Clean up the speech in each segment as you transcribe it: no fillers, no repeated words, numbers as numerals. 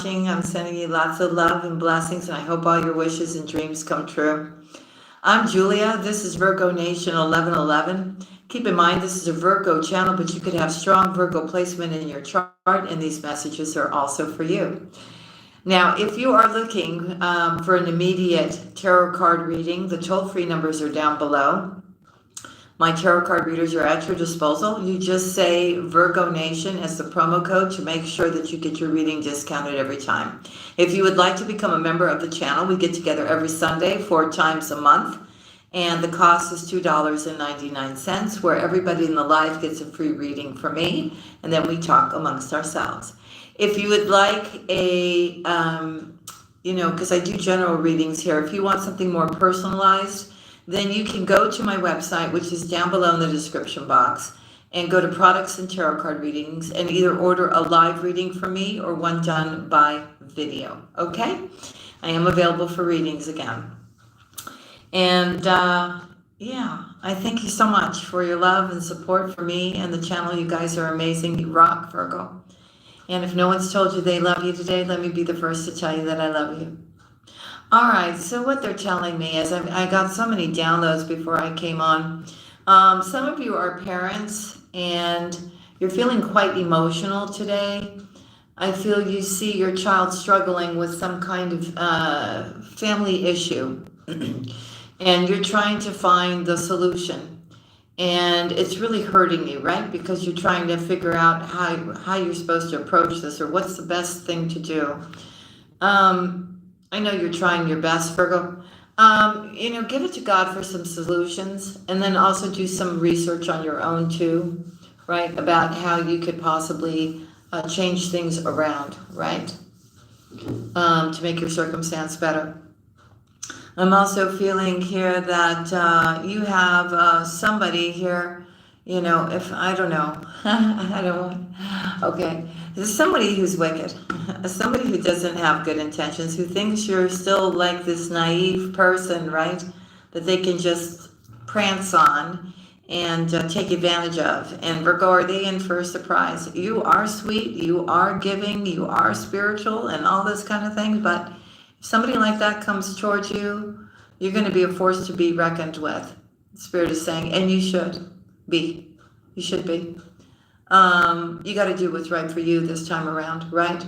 I'm sending you lots of love and blessings, and I hope all your wishes and dreams come true. I'm Julia. This is Virgo Nation 1111. Keep in mind, this is a Virgo channel, but you could have strong Virgo placement in your chart, and these messages are also for you. Now, if you are looking for an immediate tarot card reading, the toll-free numbers are down below. My tarot card readers are at your disposal. You just say Virgo Nation as the promo code to make sure that you get your reading discounted every time. If you would like to become a member of the channel, we get together every Sunday 4 times a month. And the cost is $2.99, where everybody in the live gets a free reading from me. And then we talk amongst ourselves. If you would like a, because I do general readings here, if you want something more personalized, then you can go to my website, which is down below in the description box, and go to products and tarot card readings and either order a live reading from me or one done by video. Okay? I am available for readings again. And I thank you so much for your love and support for me and the channel. You guys are amazing. You rock, Virgo. And if no one's told you they love you today, let me be the first to tell you that I love you. All right, so what they're telling me is I got so many downloads before I came on. Some of you are parents and you're feeling quite emotional today. I feel you see your child struggling with some kind of family issue and you're trying to find the solution. And it's really hurting you, right? Because you're trying to figure out how you're supposed to approach this or what's the best thing to do. I know you're trying your best, Virgo. Give it to God for some solutions and then also do some research on your own too, right? About how you could possibly change things around, right? To make your circumstance better. I'm also feeling here that you have somebody here, if I don't know, okay. There's somebody who's wicked, somebody who doesn't have good intentions, who thinks you're still like this naive person, right? That they can just prance on and take advantage of. And Virgo, are they in for a surprise? You are sweet, you are giving, you are spiritual and all this kind of thing, but if somebody like that comes towards you, you're going to be a force to be reckoned with. Spirit is saying, and you should be. You should be. You got to do what's right for you this time around, right?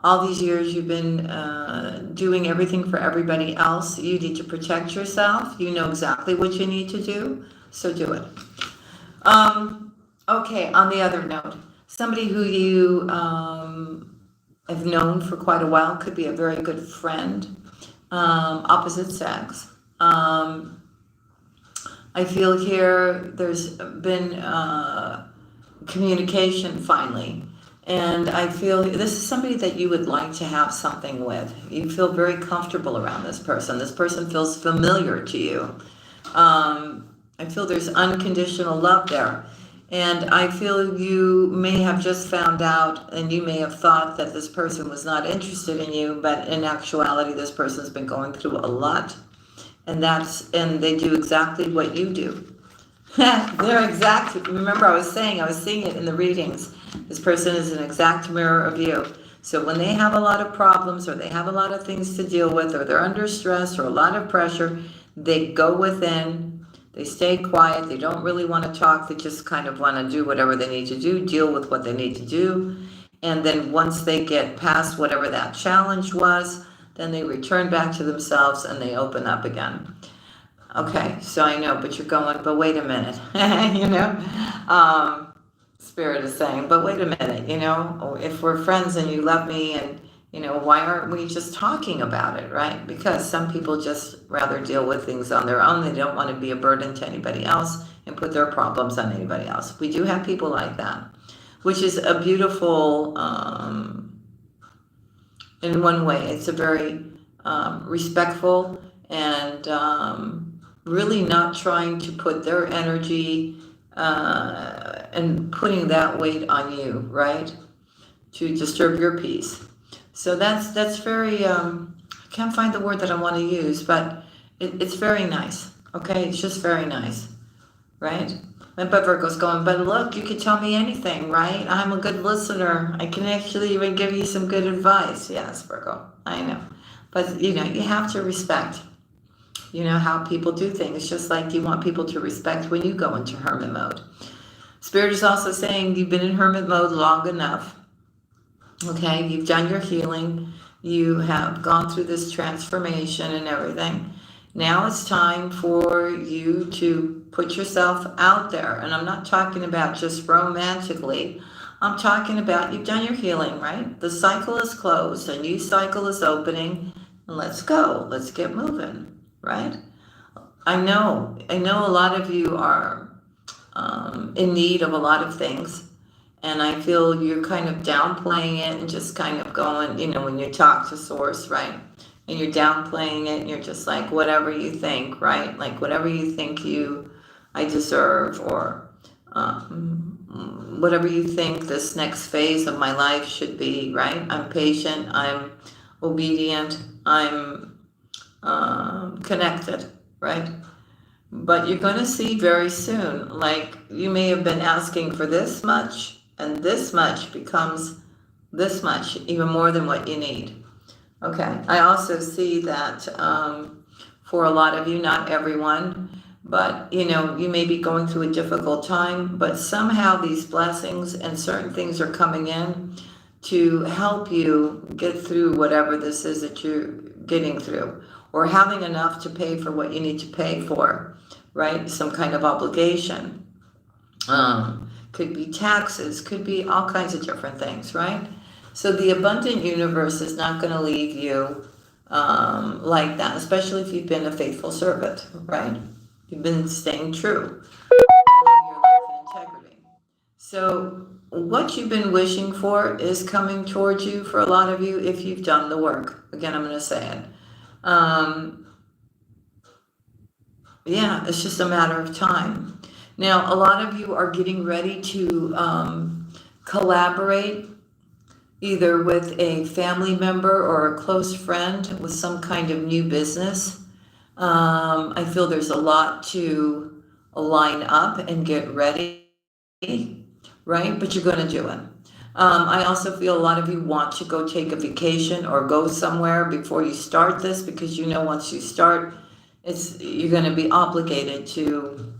All these years you've been doing everything for everybody else. You need to protect yourself. You know exactly what you need to do, so do it. Okay, on the other note, somebody who you have known for quite a while, could be a very good friend, opposite sex. I feel here there's been communication finally, and I feel this is somebody that you would like to have something with. You feel very comfortable around this person. This person feels familiar to you. I feel there's unconditional love there, and I feel you may have just found out and you may have thought that this person was not interested in you, but in actuality this person's been going through a lot, and they do exactly what you do. They're exact. Remember, I was seeing it in the readings. This person is an exact mirror of you. So when they have a lot of problems or they have a lot of things to deal with or they're under stress or a lot of pressure, they go within, they stay quiet, they don't really want to talk, they just kind of want to do whatever they need to do, deal with what they need to do. And then once they get past whatever that challenge was, then they return back to themselves and they open up again. Okay, so I know, but you're going, but wait a minute, Spirit is saying, but wait a minute, if we're friends and you love me and, why aren't we just talking about it, right? Because some people just rather deal with things on their own. They don't want to be a burden to anybody else and put their problems on anybody else. We do have people like that, which is a beautiful, in one way, it's a very respectful and really not trying to put their energy and putting that weight on you, right? To disturb your peace. So that's very, I can't find the word that I want to use, but it's very nice, okay? It's just very nice, right? But Virgo's going, but look, you can tell me anything, right? I'm a good listener. I can actually even give you some good advice. Yes, Virgo, I know. But, you have to respect, how people do things, just like you want people to respect when you go into hermit mode. Spirit is also saying you've been in hermit mode long enough. Okay, you've done your healing. You have gone through this transformation and everything. Now it's time for you to put yourself out there. And I'm not talking about just romantically. I'm talking about you've done your healing, right? The cycle is closed, a new cycle is opening, and let's go. Let's get moving, right? I know a lot of you are in need of a lot of things. And I feel you're kind of downplaying it and just kind of going, when you talk to Source, right? And you're downplaying it and you're just like, whatever you think, right? Like whatever you think I deserve, or whatever you think this next phase of my life should be, right? I'm patient, I'm obedient, I'm connected, right? But you're going to see very soon, like you may have been asking for this much, and this much becomes this much, even more than what you need. Okay, I also see that for a lot of you, not everyone, but you may be going through a difficult time, but somehow these blessings and certain things are coming in to help you get through whatever this is that you're getting through, or having enough to pay for what you need to pay for, right? Some kind of obligation. Could be taxes, could be all kinds of different things, right? So the abundant universe is not going to leave you like that, especially if you've been a faithful servant, right? You've been staying true in your life and integrity. So what you've been wishing for is coming towards you for a lot of you if you've done the work. Again, I'm going to say it. Yeah, it's just a matter of time. Now, a lot of you are getting ready to collaborate either with a family member or a close friend with some kind of new business. I feel there's a lot to line up and get ready, right? But you're going to do it. I also feel a lot of you want to go take a vacation or go somewhere before you start this, because once you start, you're going to be obligated to,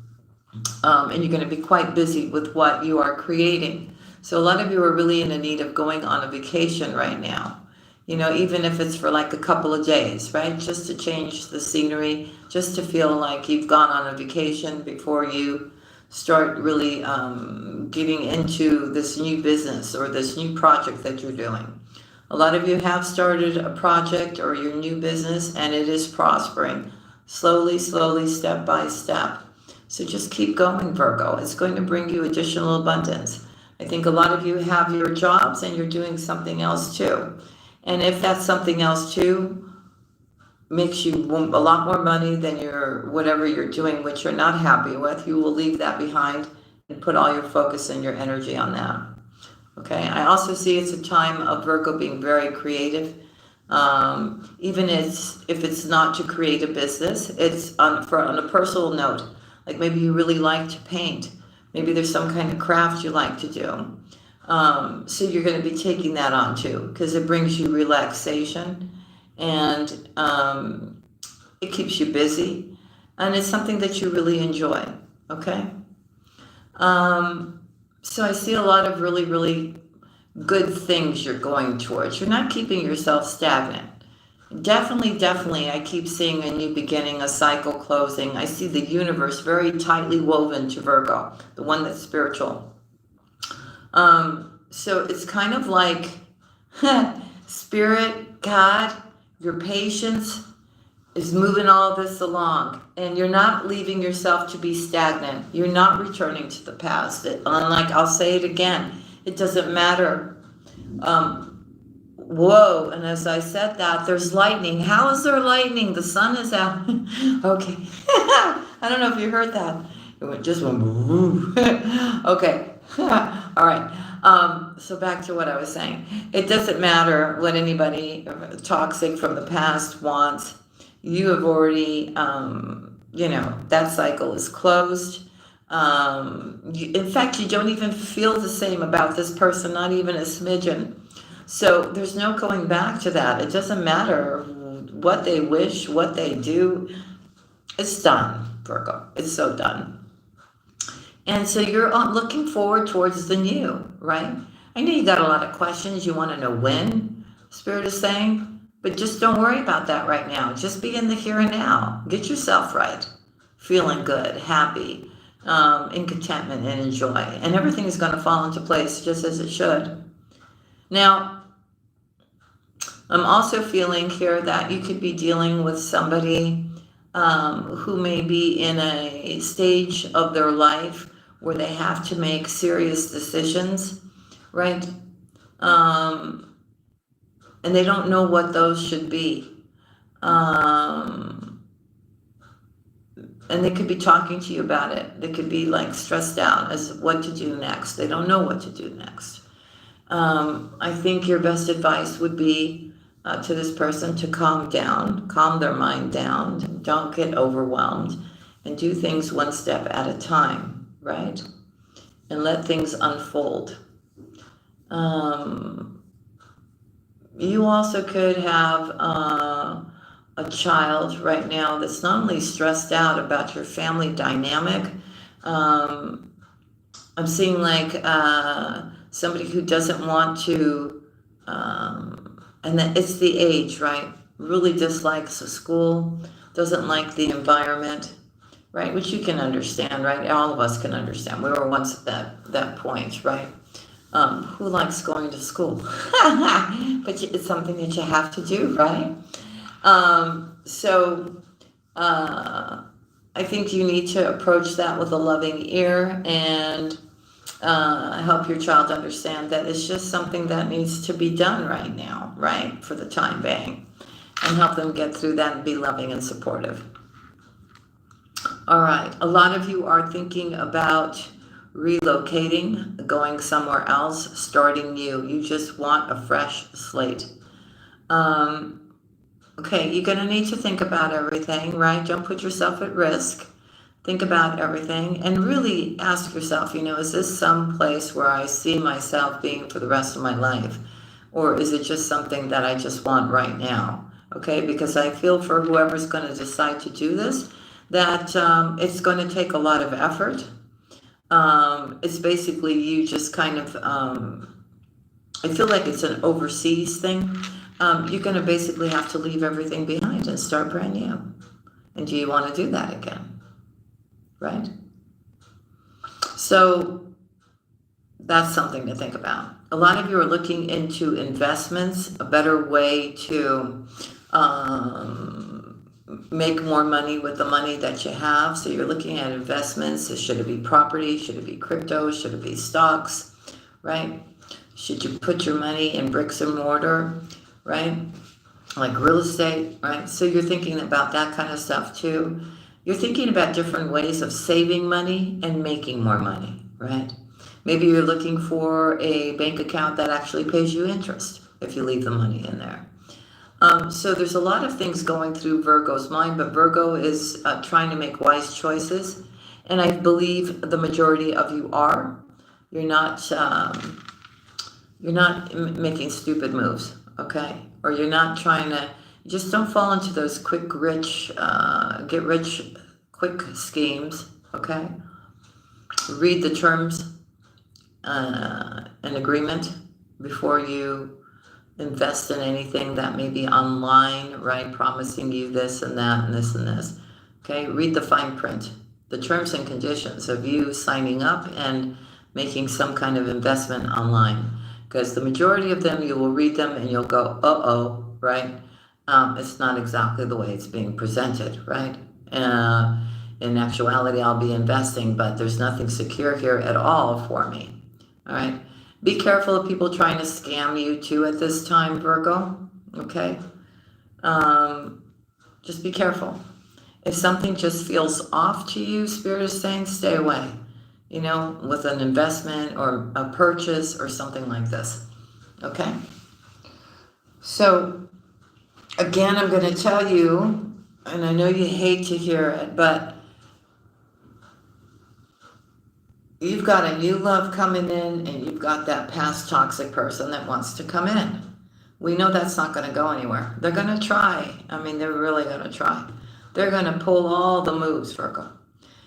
and you're going to be quite busy with what you are creating. So a lot of you are really in the need of going on a vacation right now, even if it's for like a couple of days, right? Just to change the scenery, just to feel like you've gone on a vacation before you start really getting into this new business or this new project that you're doing. A lot of you have started a project or your new business, and it is prospering slowly, step by step. So just keep going, Virgo. It's going to bring you additional abundance. I think a lot of you have your jobs and you're doing something else too. And if that something else too makes you a lot more money than whatever you're doing, which you're not happy with, you will leave that behind and put all your focus and your energy on that. Okay. I also see it's a time of Virgo being very creative. Even if it's not to create a business, it's on a personal note. Like maybe you really like to paint. Maybe there's some kind of craft you like to do. So you're going to be taking that on too, because it brings you relaxation, and it keeps you busy, and it's something that you really enjoy. Okay. So I see a lot of really, really good things you're going towards. You're not keeping yourself stagnant. Definitely, I keep seeing a new beginning, a cycle closing. I see the universe very tightly woven to Virgo, the one that's spiritual. So it's kind of like Spirit, God, your patience is moving all this along, and you're not leaving yourself to be stagnant. You're not returning to the past. Unlike, I'll say it again, it doesn't matter. Whoa, and as I said that, there's lightning. How is there lightning? The sun is out. Okay. I don't know if you heard that. It just went okay. All right. So back to what I was saying. It doesn't matter what anybody toxic from the past wants. You have already, that cycle is closed. In fact, you don't even feel the same about this person, not even a smidgen. So there's no going back to that. It doesn't matter what they wish, what they do. It's done, Virgo. It's so done. And so you're looking forward towards the new, right? I know you got a lot of questions. You want to know when, Spirit is saying, but just don't worry about that right now. Just be in the here and now. Get yourself right, feeling good, happy, in contentment and in joy. And everything is going to fall into place just as it should. Now, I'm also feeling here that you could be dealing with somebody who may be in a stage of their life where they have to make serious decisions, right? And they don't know what those should be. And they could be talking to you about it. They could be like stressed out as what to do next. They don't know what to do next. I think your best advice would be to this person to calm down, calm their mind down, don't get overwhelmed, and do things one step at a time, right? And let things unfold. You also could have a child right now that's not only stressed out about your family dynamic. I'm seeing like somebody who doesn't want to, and that it's the age, right? Really dislikes the school, doesn't like the environment, right? Which you can understand, right? All of us can understand. We were once at that point, right? Who likes going to school? But it's something that you have to do, right? I think you need to approach that with a loving ear and help your child understand that it's just something that needs to be done right now, right? For the time being. And help them get through that and be loving and supportive. All right. A lot of you are thinking about relocating, going somewhere else, starting new. You just want a fresh slate. Okay, you're going to need to think about everything, right? Don't put yourself at risk. Think about everything and really ask yourself, is this some place where I see myself being for the rest of my life? Or is it just something that I just want right now? Okay, because I feel for whoever's going to decide to do this, that it's going to take a lot of effort. It's basically you just kind of, I feel like it's an overseas thing. You're going to basically have to leave everything behind and start brand new. And do you want to do that again? Right? So that's something to think about. A lot of you are looking into investments, a better way to make more money with the money that you have. So you're looking at investments. Should it be property? Should it be crypto? Should it be stocks? Right? Should you put your money in bricks and mortar? Right? Like real estate, right? So you're thinking about that kind of stuff too. You're thinking about different ways of saving money and making more money, right? Maybe you're looking for a bank account that actually pays you interest if you leave the money in there. So there's a lot of things going through Virgo's mind, but Virgo is trying to make wise choices. And I believe the majority of you are. You're not making stupid moves, okay? Or you're not trying to, just don't fall into those get rich quick schemes, okay? Read the terms and agreement before you invest in anything that may be online, right? Promising you this and that and this and this, okay? Read the fine print, the terms and conditions of you signing up and making some kind of investment online. Because the majority of them, you will read them and you'll go, uh-oh, right? It's not exactly the way it's being presented, right? In actuality, I'll be investing, but there's nothing secure here at all for me, all right? Be careful of people trying to scam you too at this time, Virgo, okay? Just be careful. If something just feels off to you, Spirit is saying, stay away. With an investment or a purchase or something like this, okay? So, again, I'm going to tell you, and I know you hate to hear it, but you've got a new love coming in, and you've got that past toxic person that wants to come in. We know that's not going to go anywhere. They're going to try. I mean, they're really going to try. They're going to pull all the moves, Virgo,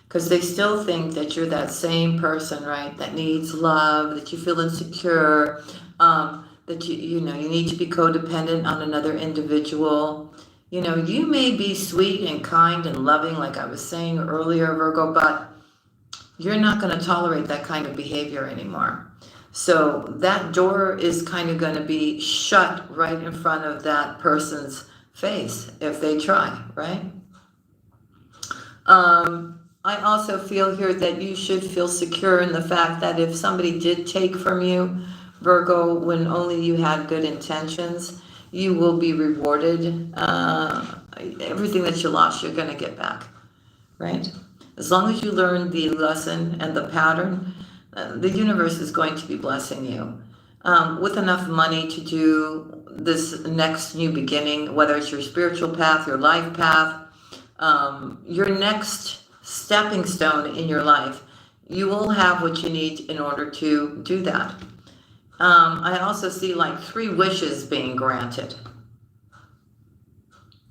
because they still think that you're that same person, right, that needs love, that you feel insecure, that you need to be codependent on another individual. You may be sweet and kind and loving, like I was saying earlier, Virgo, but you're not going to tolerate that kind of behavior anymore. So that door is kind of going to be shut right in front of that person's face if they try, right? I also feel here that you should feel secure in the fact that if somebody did take from you, Virgo, when only you had good intentions, you will be rewarded. Everything that you lost, you're going to get back, right? As long as you learn the lesson and the pattern, the universe is going to be blessing you with enough money to do this next new beginning, whether it's your spiritual path, your life path, your next stepping stone in your life. You will have what you need in order to do that. I also see like 3 wishes being granted.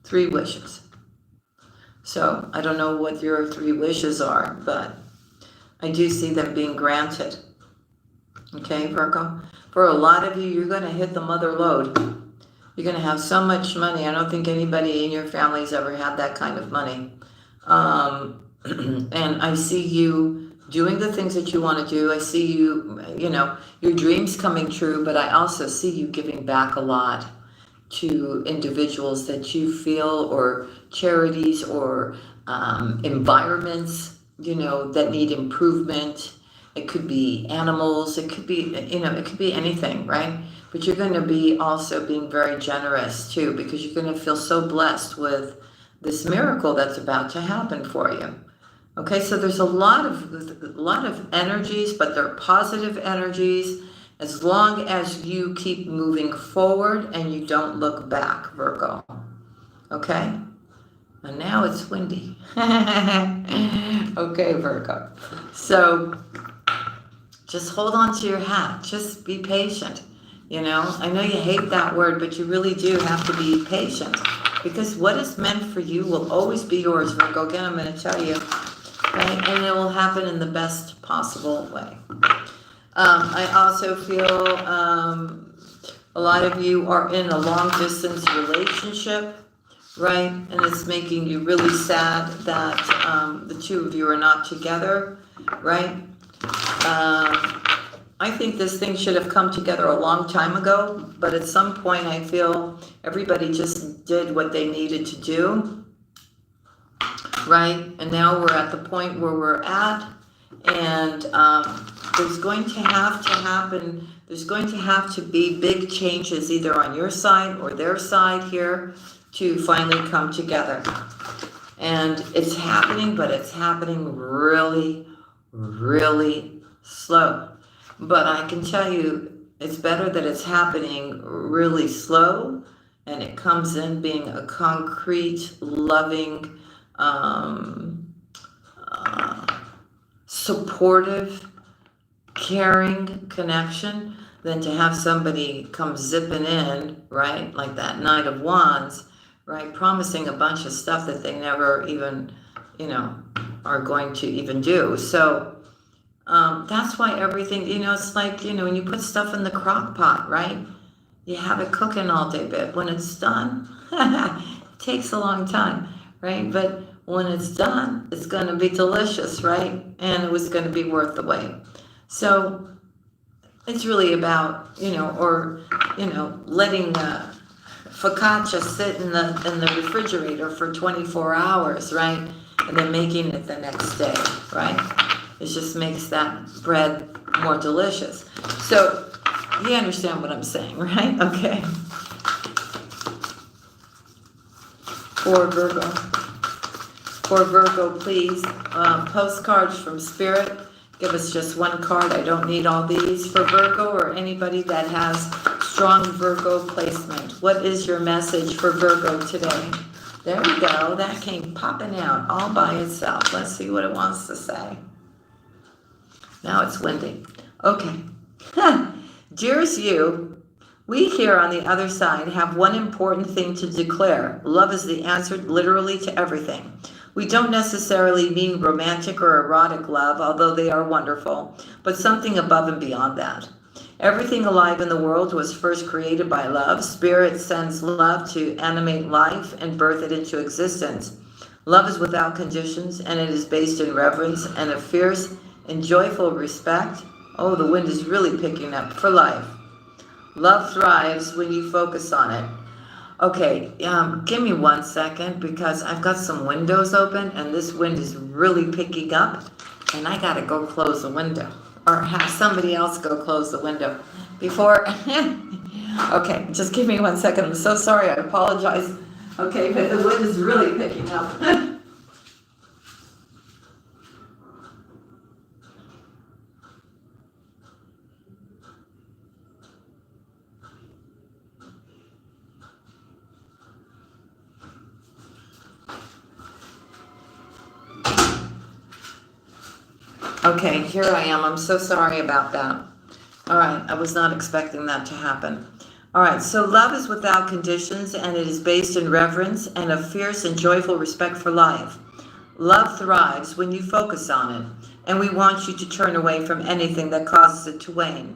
3 wishes. So I don't know what your 3 wishes are, but I do see them being granted. Okay, Virgo? For a lot of you, you're going to hit the mother lode. You're going to have so much money. I don't think anybody in your family's ever had that kind of money. And I see you doing the things that you want to do. I see you, your dreams coming true, but I also see you giving back a lot to individuals that you feel, or charities, or environments, that need improvement. It could be animals, it could be, it could be anything, right? But you're going to be also being very generous too, because you're going to feel so blessed with this miracle that's about to happen for you. Okay, so there's a lot of energies, but they're positive energies, as long as you keep moving forward and you don't look back, Virgo. Okay? And now it's windy. Okay, Virgo. So just hold on to your hat. Just be patient. I know you hate that word, but you really do have to be patient, because what is meant for you will always be yours, Virgo. Again, I'm going to tell you. Right? And it will happen in the best possible way. I also feel a lot of you are in a long-distance relationship, right? And it's making you really sad that the 2 of you are not together, right? I think this thing should have come together a long time ago, but at some point I feel everybody just did what they needed to do, right? And now we're at the point where we're at, and there's going to have to be big changes either on your side or their side here to finally come together. And it's happening, but it's happening really, really slow. But I can tell you, it's better that it's happening really slow and it comes in being a concrete, loving, supportive, caring connection than to have somebody come zipping in, right, like that Knight of Wands, right, promising a bunch of stuff that they never even, are going to even do. So that's why everything, it's like, when you put stuff in the crock pot, right, you have it cooking all day, but when it's done, it takes a long time, right? But when it's done, it's going to be delicious, right? And it was going to be worth the wait. So it's really about, letting focaccia sit in the refrigerator for 24 hours, right? And then making it the next day, right? It just makes that bread more delicious. So you understand what I'm saying, right? Okay. For Virgo, please, postcards from Spirit. Give us just one card. I don't need all these. For Virgo or anybody that has strong Virgo placement, what is your message for Virgo today? There we go. That came popping out all by itself. Let's see what it wants to say. Now it's windy. Okay. Dearest you, we here on the other side have one important thing to declare. Love is the answer literally to everything. We don't necessarily mean romantic or erotic love, although they are wonderful, but something above and beyond that. Everything alive in the world was first created by love. Spirit sends love to animate life and birth it into existence. Love is without conditions, and it is based in reverence and a fierce and joyful respect. Oh, the wind is really picking up, for life. Love thrives when you focus on it. Okay, give me 1 second because I've got some windows open and this wind is really picking up and I gotta go close the window or have somebody else go close the window before. Okay, just give me 1 second. I'm so sorry, I apologize. Okay, but the wind is really picking up. Okay, here I am. I'm so sorry about that. All right, I was not expecting that to happen. All right, so love is without conditions and it is based in reverence and a fierce and joyful respect for life. Love thrives when you focus on it, and we want you to turn away from anything that causes it to wane.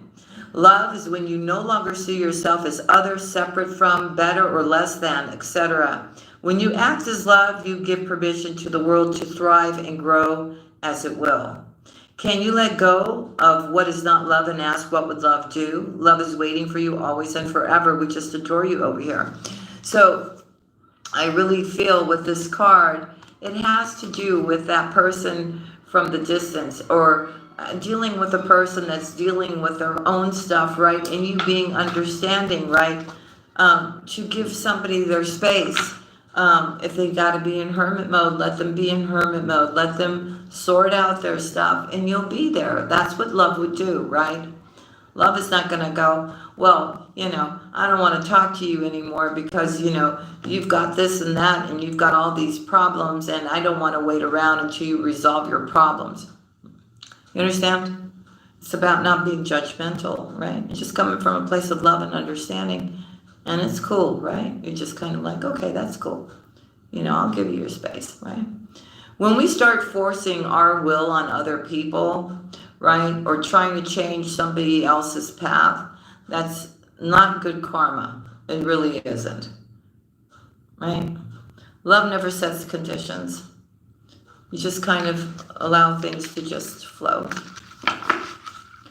Love is when you no longer see yourself as other, separate from, better or less than, etc. When you act as love, you give permission to the world to thrive and grow as it will. Can you let go of what is not love and ask what would love do? Love is waiting for you always and forever. We just adore you over here. So I really feel with this card, it has to do with that person from the distance or dealing with a person that's dealing with their own stuff, right? And you being understanding, right? To give somebody their space. If they got to be in hermit mode, let them be in hermit mode. Let them sort out their stuff and you'll be there. That's what love would do, right? Love is not going to go, well, I don't want to talk to you anymore because, you've got this and that and you've got all these problems and I don't want to wait around until you resolve your problems. You understand? It's about not being judgmental, right? It's just coming from a place of love and understanding. And it's cool, right? You're just kind of like, okay, that's cool. I'll give you your space, right? When we start forcing our will on other people, right, or trying to change somebody else's path, that's not good karma. It really isn't, right? Love never sets conditions. You just kind of allow things to just flow.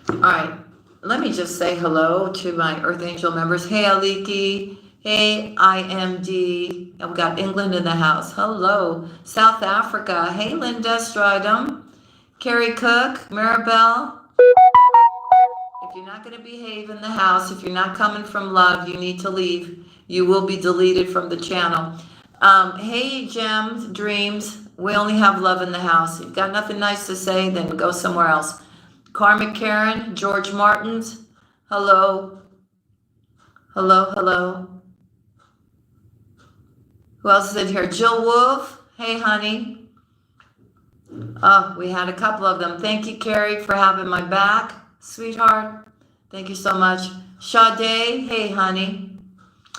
All right. Let me just say hello to my Earth Angel members. Hey, Aliki. Hey, IMD. And we got England in the house. Hello. South Africa. Hey, Linda Stridham. Carrie Cook. Maribel. If you're not going to behave in the house, if you're not coming from love, you need to leave. You will be deleted from the channel. Hey, Gems, Dreams. We only have love in the house. If you've got nothing nice to say, then go somewhere else. Karmic Karen, George Martins, hello. Hello, hello. Who else is in here? Jill Wolf, hey honey. Oh, we had a couple of them. Thank you, Carrie, for having my back, sweetheart. Thank you so much. Sade, hey honey.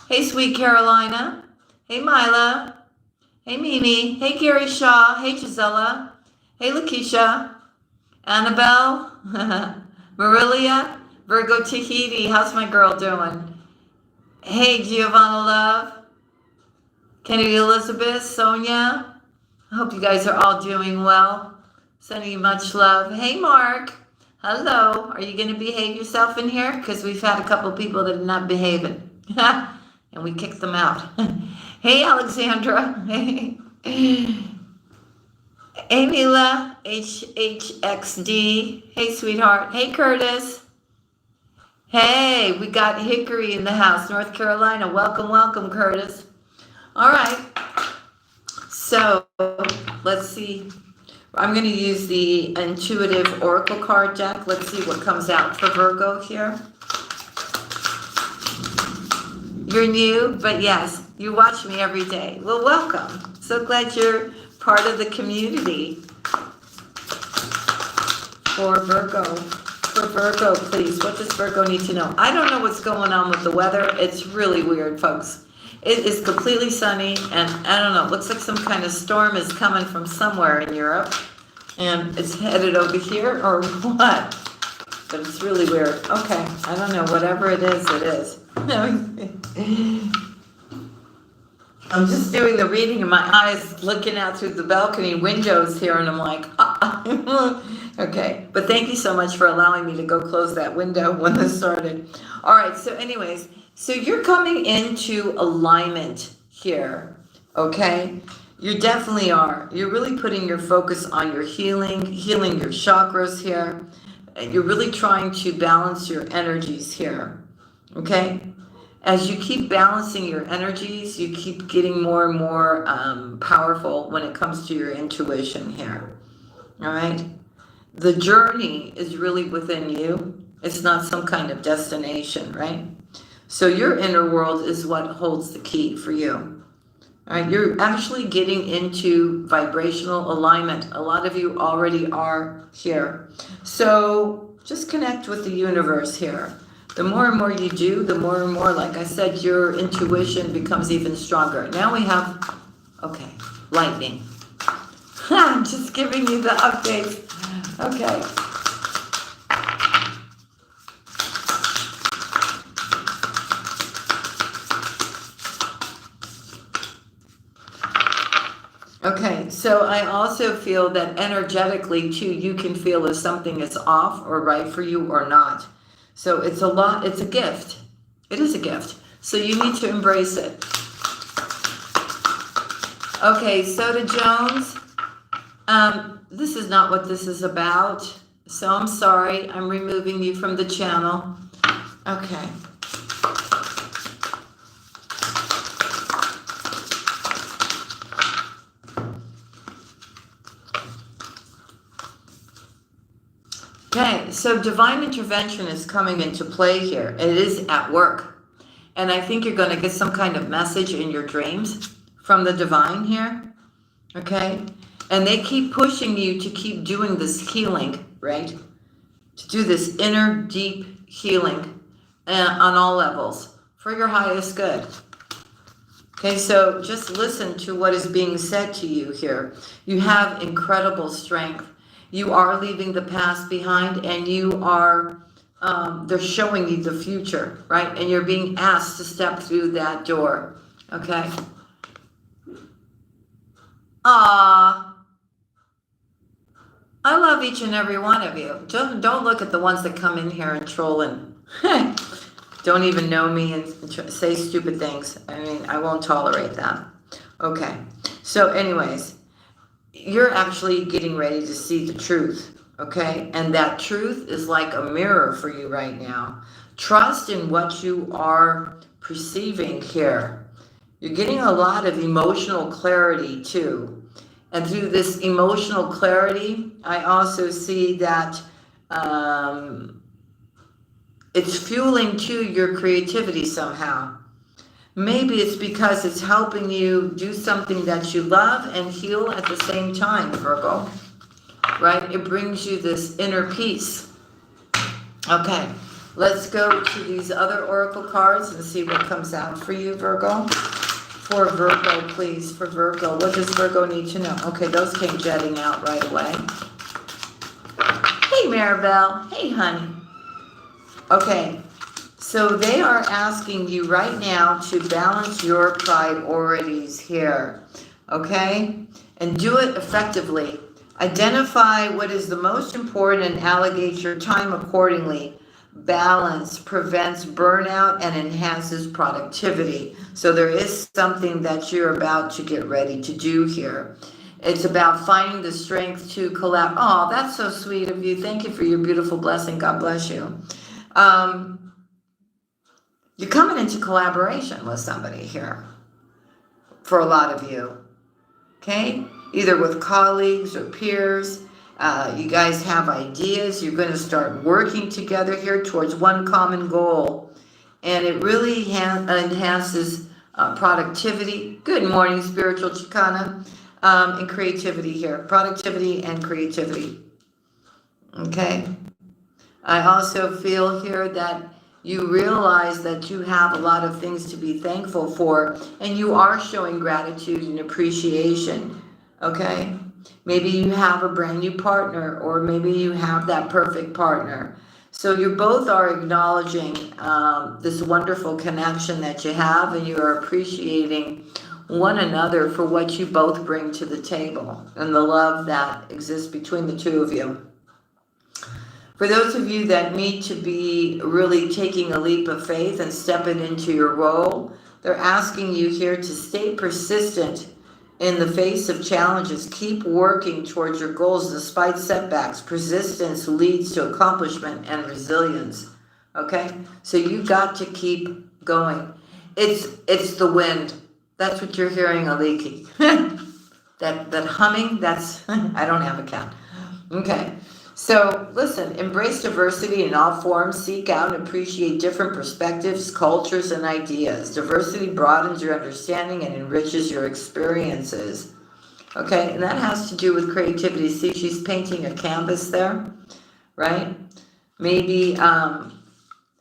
Hey, sweet Carolina. Hey, Mila. Hey, Mimi. Hey, Gary Shaw. Hey, Gisela. Hey, Lakeisha. Annabelle, Marilia, Virgo Tahiti, how's my girl doing? Hey, Giovanna Love, Kennedy Elizabeth, Sonia, I hope you guys are all doing well. Sending you much love. Hey, Mark, hello. Are you going to behave yourself in here? Because we've had a couple people that are not behaving. And we kicked them out. Hey, Alexandra. Hey, Mila, HHXD. Hey, sweetheart. Hey, Curtis. Hey, we got Hickory in the house, North Carolina. Welcome, welcome, Curtis. All right. So, let's see. I'm going to use the Intuitive Oracle card deck. Let's see what comes out for Virgo here. You're new, but yes, you watch me every day. Well, welcome. So glad you're part of the community. For Virgo. For Virgo, please. What does Virgo need to know? I don't know what's going on with the weather. It's really weird, folks. It is completely sunny, and I don't know. It looks like some kind of storm is coming from somewhere in Europe, and it's headed over here, or what? But it's really weird. Okay, I don't know. Whatever it is, it is. I'm just doing the reading in my eyes, looking out through the balcony windows here, and I'm like, okay. But thank you so much for allowing me to go close that window when this started. All right, so anyways, so you're coming into alignment here, okay? You definitely are. You're really putting your focus on your healing your chakras here. You're really trying to balance your energies here, okay? As you keep balancing your energies, you keep getting more and more powerful when it comes to your intuition here, all right? The journey is really within you. It's not some kind of destination, right? So your inner world is what holds the key for you, all right? You're actually getting into vibrational alignment. A lot of you already are here. So just connect with the universe here. The more and more you do, the more and more, like I said, your intuition becomes even stronger. Now we have, okay, lightning. I'm just giving you the updates. Okay. Okay, so I also feel that energetically too, you can feel if something is off or right for you or not. So it's a gift. It is a gift. So you need to embrace it. Okay, Soda Jones, this is not what this is about. So I'm sorry, I'm removing you from the channel. Okay. Okay, so divine intervention is coming into play here. It is at work. And I think you're going to get some kind of message in your dreams from the divine here. Okay? And they keep pushing you to keep doing this healing, right? To do this inner deep healing on all levels for your highest good. Okay, so just listen to what is being said to you here. You have incredible strength. You are leaving the past behind, and you are, they're showing you the future, right? And you're being asked to step through that door, okay? I love each and every one of you. Don't look at the ones that come in here and troll and don't even know me and say stupid things. I mean, I won't tolerate that. Okay, so anyways, you're actually getting ready to see the truth, okay? And that truth is like a mirror for you right now. Trust in what you are perceiving here. You're getting a lot of emotional clarity too. And through this emotional clarity, I also see that it's fueling too your creativity somehow. Maybe it's because it's helping you do something that you love and heal at the same time, Virgo, right? It brings you this inner peace. Okay, let's go to these other oracle cards and see what comes out for you, Virgo. For Virgo, please, for Virgo. What does Virgo need to know? Okay, those came jetting out right away. Hey, Maribel. Hey, honey. Okay. So they are asking you right now to balance your priorities here, okay? And do it effectively. Identify what is the most important and allocate your time accordingly. Balance prevents burnout and enhances productivity. So there is something that you're about to get ready to do here. It's about finding the strength to collab. Oh, that's so sweet of you. Thank you for your beautiful blessing. God bless you. You're coming into collaboration with somebody here for a lot of you, okay? Either with colleagues or peers. You guys have ideas. You're going to start working together here towards one common goal. And it really enhances productivity. Good morning, Spiritual Chicana. And creativity here. Productivity and creativity. Okay. I also feel here that you realize that you have a lot of things to be thankful for, and you are showing gratitude and appreciation. Okay? Maybe you have a brand new partner, or maybe you have that perfect partner. So you both are acknowledging this wonderful connection that you have, and you are appreciating one another for what you both bring to the table and the love that exists between the two of you. For those of you that need to be really taking a leap of faith and stepping into your role, they're asking you here to stay persistent in the face of challenges. Keep working towards your goals despite setbacks. Persistence leads to accomplishment and resilience. Okay? So you got to keep going. It's the wind. That's what you're hearing, Aliki. that humming, that's I don't have a cat. Okay. So listen, embrace diversity in all forms, seek out and appreciate different perspectives, cultures, and ideas. Diversity broadens your understanding and enriches your experiences. Okay, and that has to do with creativity. See, she's painting a canvas there, right? Maybe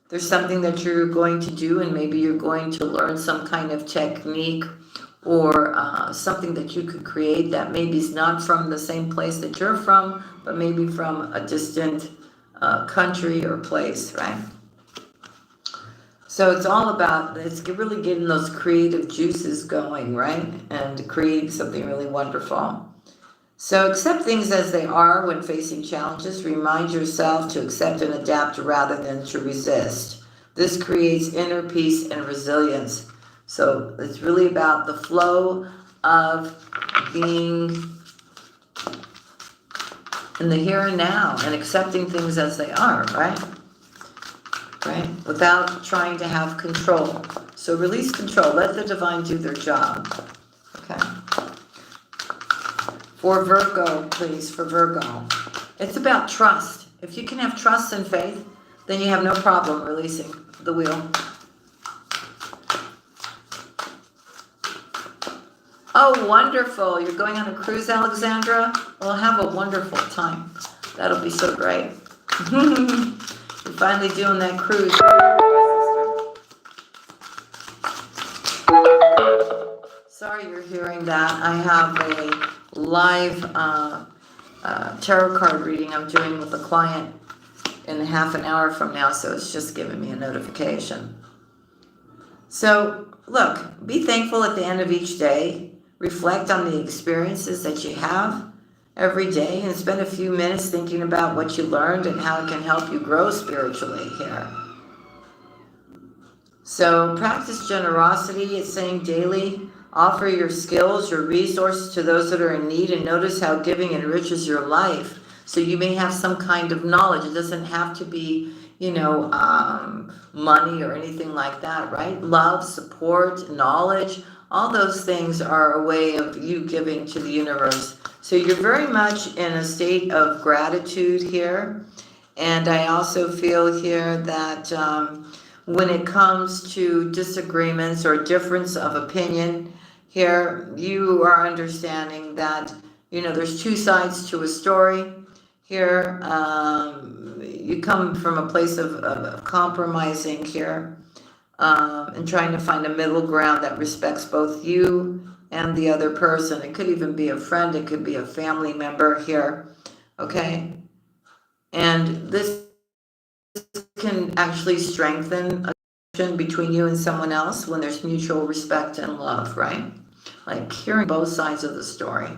there's something that you're going to do, and maybe you're going to learn some kind of technique or something that you could create that maybe is not from the same place that you're from, but maybe from a distant country or place, right? So it's all about, it's really getting those creative juices going, right? And creating something really wonderful. So accept things as they are when facing challenges. Remind yourself to accept and adapt rather than to resist. This creates inner peace and resilience. So it's really about the flow of being in the here and now and accepting things as they are, right? Right? Without trying to have control. So release control. Let the divine do their job. Okay? For Virgo, please, for Virgo. It's about trust. If you can have trust and faith, then you have no problem releasing the wheel. Oh, wonderful. You're going on a cruise, Alexandra? Well, have a wonderful time. That'll be so great. You're finally doing that cruise. Sorry you're hearing that. I have a live tarot card reading I'm doing with a client in half an hour from now, so it's just giving me a notification. So, look, be thankful at the end of each day. Reflect on the experiences that you have every day and spend a few minutes thinking about what you learned and how it can help you grow spiritually here. So practice generosity. It's saying daily, offer your skills, your resources to those that are in need, and notice how giving enriches your life. So you may have some kind of knowledge. It doesn't have to be, money or anything like that, right? Love, support, knowledge, all those things are a way of you giving to the universe. So you're very much in a state of gratitude here. And I also feel here that when it comes to disagreements or difference of opinion, here you are understanding that, there's two sides to a story. Here, you come from a place of compromising here. And trying to find a middle ground that respects both you and the other person. It could even be a friend, it could be a family member here, okay? And this can actually strengthen a connection between you and someone else when there's mutual respect and love, right? Like hearing both sides of the story,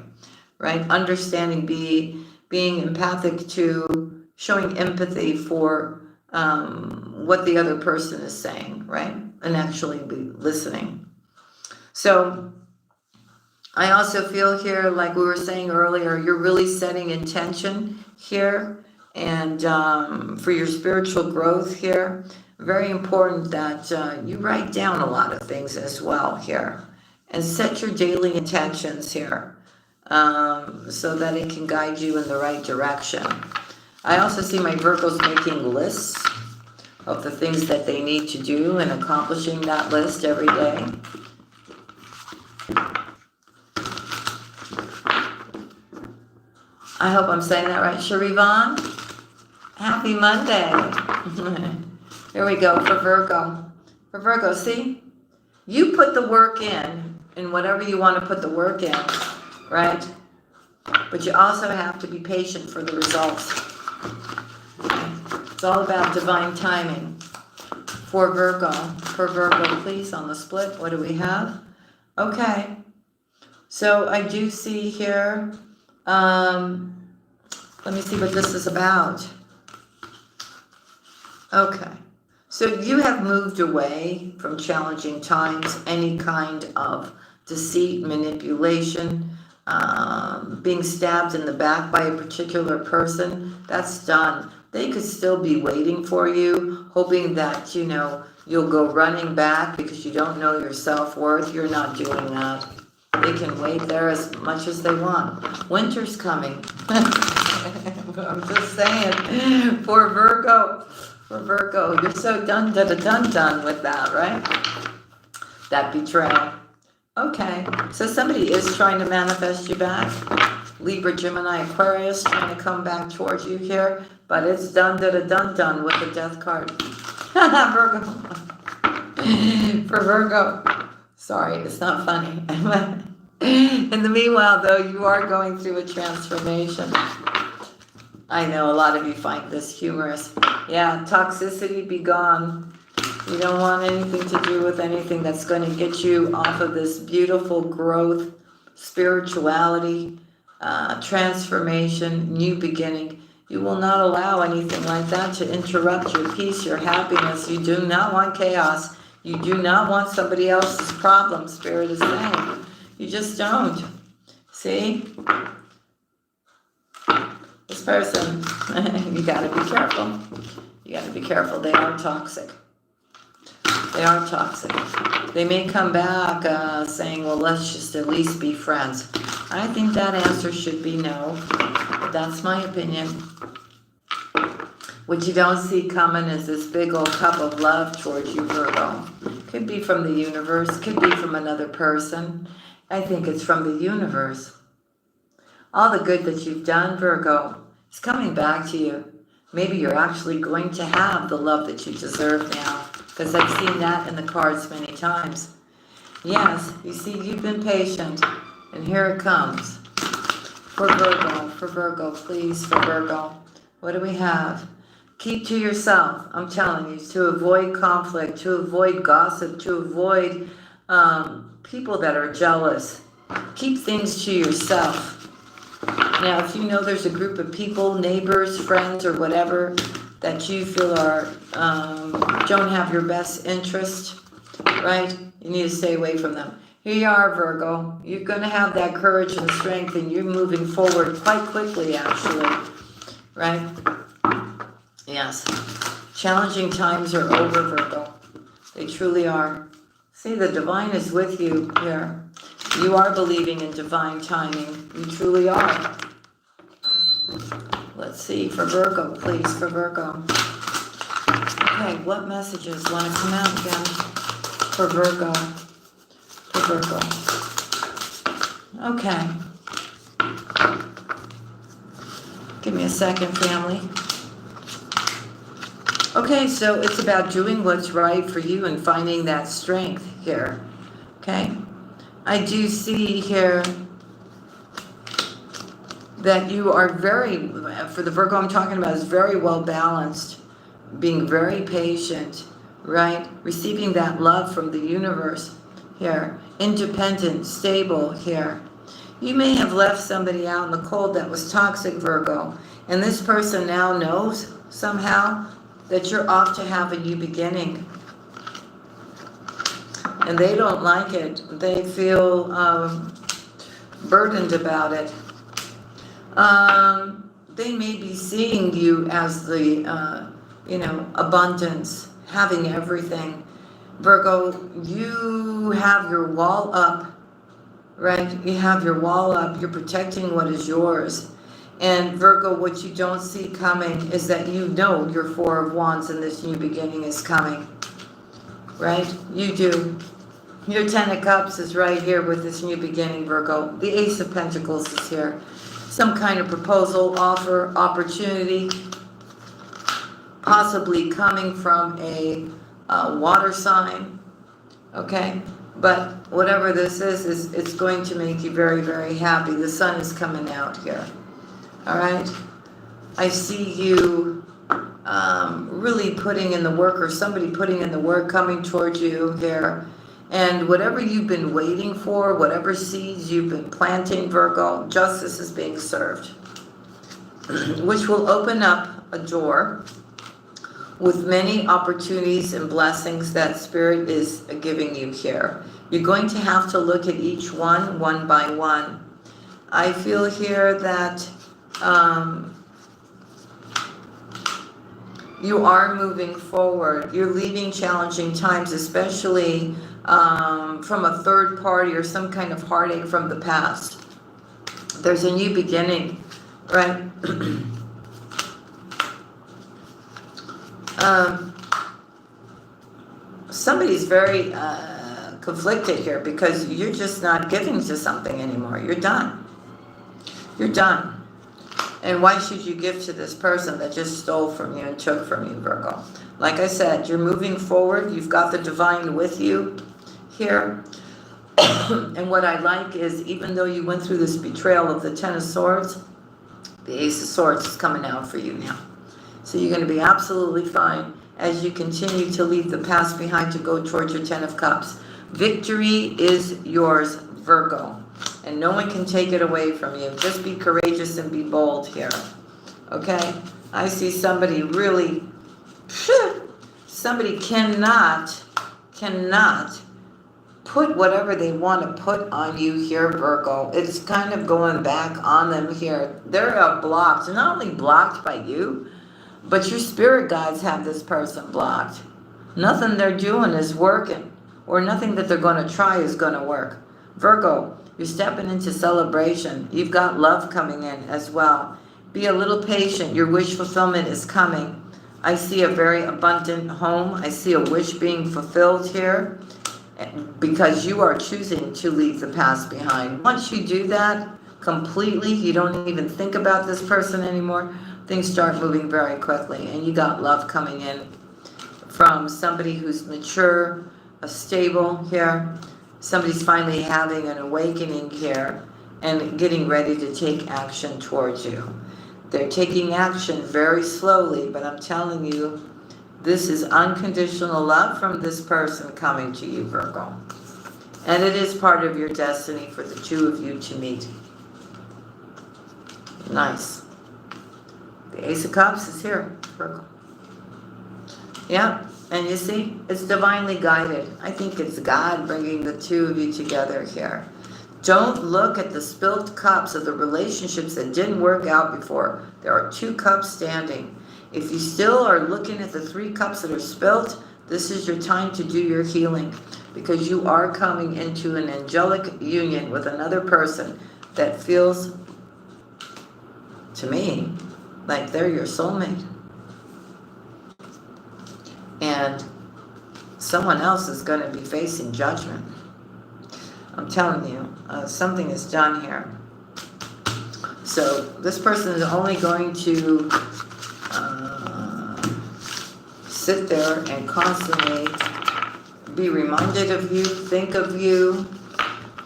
right? Understanding, being empathic to, showing empathy for what the other person is saying, right? And actually be listening. So I also feel here, like we were saying earlier, you're really setting intention here and for your spiritual growth here. Very important that you write down a lot of things as well here and set your daily intentions here so that it can guide you in the right direction. I also see my Virgos making lists of the things that they need to do and accomplishing that list every day. I hope I'm saying that right. Sherivon? Happy Monday. Here we go for Virgo. For Virgo, see? You put the work in whatever you want to put the work in, right? But you also have to be patient for the results. It's all about divine timing. For Virgo, please, on the split, what do we have? Okay. So I do see here, let me see what this is about. Okay. So you have moved away from challenging times, any kind of deceit, manipulation, being stabbed in the back by a particular person. That's done. They could still be waiting for you, hoping that, you'll go running back because you don't know your self-worth. You're not doing that. They can wait there as much as they want. Winter's coming. I'm just saying. For Virgo, you're so done with that, right? That betrayal. Okay, so somebody is trying to manifest you back. Libra, Gemini, Aquarius, trying to come back towards you here, but it's done with the death card. Virgo. For Virgo. Sorry, it's not funny. In the meanwhile, though, you are going through a transformation. I know a lot of you find this humorous. Yeah, toxicity be gone. You don't want anything to do with anything that's going to get you off of this beautiful growth, spirituality, transformation, new beginning. You will not allow anything like that to interrupt your peace, your happiness. You do not want chaos. You do not want somebody else's problem, Spirit is saying. You just don't. See? This person, you got to be careful. You got to be careful. They are toxic. They are toxic. They may come back saying, well, let's just at least be friends. I think that answer should be no. But that's my opinion. What you don't see coming is this big old cup of love towards you, Virgo. Could be from the universe. Could be from another person. I think it's from the universe. All the good that you've done, Virgo, is coming back to you. Maybe you're actually going to have the love that you deserve now. Because I've seen that in the cards many times. Yes, you see, you've been patient. And here it comes. For Virgo, please, for Virgo. What do we have? Keep to yourself, I'm telling you, to avoid conflict, to avoid gossip, to avoid people that are jealous. Keep things to yourself. Now, if you know there's a group of people, neighbors, friends, or whatever, that you feel are don't have your best interest, right? You need to stay away from them. Here you are, Virgo. You're going to have that courage and strength, and you're moving forward quite quickly, actually, right? Yes. Challenging times are over, Virgo. They truly are. See, the divine is with you here. You are believing in divine timing. You truly are. Let's see, for Virgo, please, for Virgo. Okay, what messages want to come out again for Virgo? For Virgo. Okay. Give me a second, family. Okay, so it's about doing what's right for you and finding that strength here. Okay? I do see here that you are for the Virgo I'm talking about, is very well balanced, being very patient, right? Receiving that love from the universe here. Independent, stable here. You may have left somebody out in the cold that was toxic, Virgo, and this person now knows somehow that you're off to have a new beginning. And they don't like it. They feel burdened about it. They may be seeing you as the, abundance, having everything. Virgo, you have your wall up, right? You have your wall up. You're protecting what is yours. And Virgo, what you don't see coming is that you know your Four of Wands and this new beginning is coming, right? You do. Your Ten of Cups is right here with this new beginning, Virgo. The Ace of Pentacles is here. Some kind of proposal, offer, opportunity. possibly coming from a water sign, okay? But whatever this is it's going to make you very, very happy. The sun is coming out here, all right? I see you really putting in the work, or somebody putting in the work, coming towards you here. And whatever you've been waiting for, whatever seeds you've been planting, Virgo, justice is being served, which will open up a door with many opportunities and blessings that Spirit is giving you here. You're going to have to look at each one by one. I feel here that you are moving forward. You're leaving challenging times, especially from a third party or some kind of heartache from the past. There's a new beginning, right? Somebody's very conflicted here because you're just not giving to something anymore. You're done. You're done. And why should you give to this person that just stole from you and took from you, Virgo? Like I said, you're moving forward. You've got the divine with you here. And what I like is, even though you went through this betrayal of the Ten of Swords, the Ace of Swords is coming out for you now. So you're going to be absolutely fine as you continue to leave the past behind to go towards your Ten of Cups. Victory is yours, Virgo. And no one can take it away from you. Just be courageous and be bold here. Okay? I see somebody really... Somebody cannot put whatever they want to put on you here, Virgo. It's kind of going back on them here. They're blocked. They're not only blocked by you, but your spirit guides have this person blocked. Nothing they're doing is working, or nothing that they're going to try is going to work. Virgo, you're stepping into celebration. You've got love coming in as well. Be a little patient. Your wish fulfillment is coming. I see a very abundant home. I see a wish being fulfilled here because you are choosing to leave the past behind. Once you do that completely, you don't even think about this person anymore, things start moving very quickly. And you got love coming in from somebody who's mature, stable here. Somebody's finally having an awakening here and getting ready to take action towards you. They're taking action very slowly, but I'm telling you, this is unconditional love from this person coming to you, Virgo. And it is part of your destiny for the two of you to meet. Nice. The Ace of Cups is here, Virgo. Yeah. And you see, it's divinely guided. I think it's God bringing the two of you together here. Don't look at the spilt cups of the relationships that didn't work out before. There are 2 cups standing. If you still are looking at the 3 cups that are spilt, this is your time to do your healing, because you are coming into an angelic union with another person that feels, to me, like they're your soulmate. And someone else is going to be facing judgment. I'm telling you, something is done here. So this person is only going to sit there and constantly be reminded of you, think of you,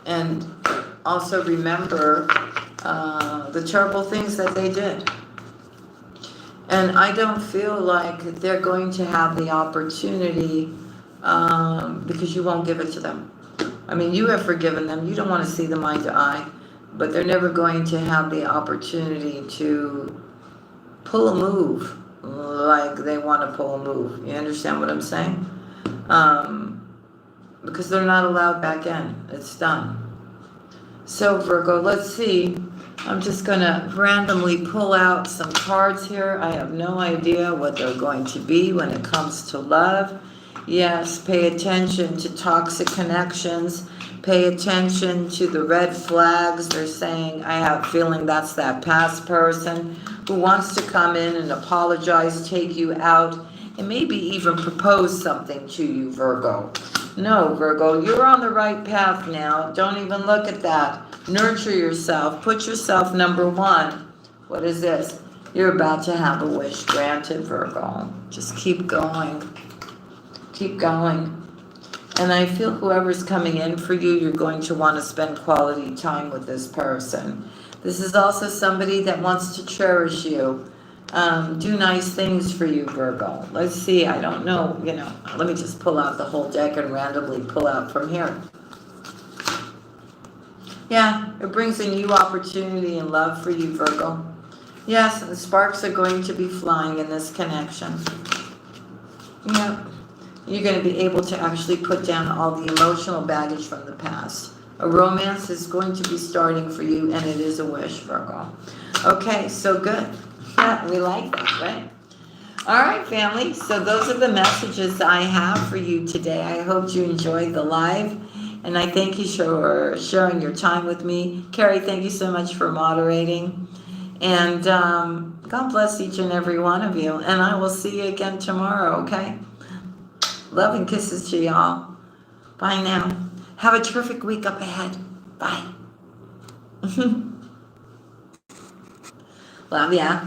and also remember the terrible things that they did. And I don't feel like they're going to have the opportunity because you won't give it to them. I mean, you have forgiven them. You don't want to see them eye to eye. But they're never going to have the opportunity to pull a move like they want to pull a move. You understand what I'm saying? Because they're not allowed back in. It's done. So, Virgo, let's see. I'm just going to randomly pull out some cards here. I have no idea what they're going to be when it comes to love. Yes, pay attention to toxic connections. Pay attention to the red flags. They're saying, I have a feeling that's that past person who wants to come in and apologize, take you out, and maybe even propose something to you, Virgo. No, Virgo, you're on the right path now. Don't even look at that. Nurture yourself. Put yourself number 1. What is this? You're about to have a wish granted, Virgo. Just keep going. Keep going. And I feel whoever's coming in for you, you're going to want to spend quality time with this person. This is also somebody that wants to cherish you. Do nice things for you, Virgo. Let's see. I don't know. Let me just pull out the whole deck and randomly pull out from here. Yeah, it brings a new opportunity and love for you, Virgo. Yes, the sparks are going to be flying in this connection. Yep. You're going to be able to actually put down all the emotional baggage from the past. A romance is going to be starting for you, and it is a wish, Virgo. Okay, so good. Yeah, we like that, right? All right, family. So those are the messages I have for you today. I hope you enjoyed the live, and I thank you for sharing your time with me. Carrie, thank you so much for moderating. And God bless each and every one of you. And I will see you again tomorrow, okay? Love and kisses to y'all. Bye now. Have a terrific week up ahead. Bye. Love ya.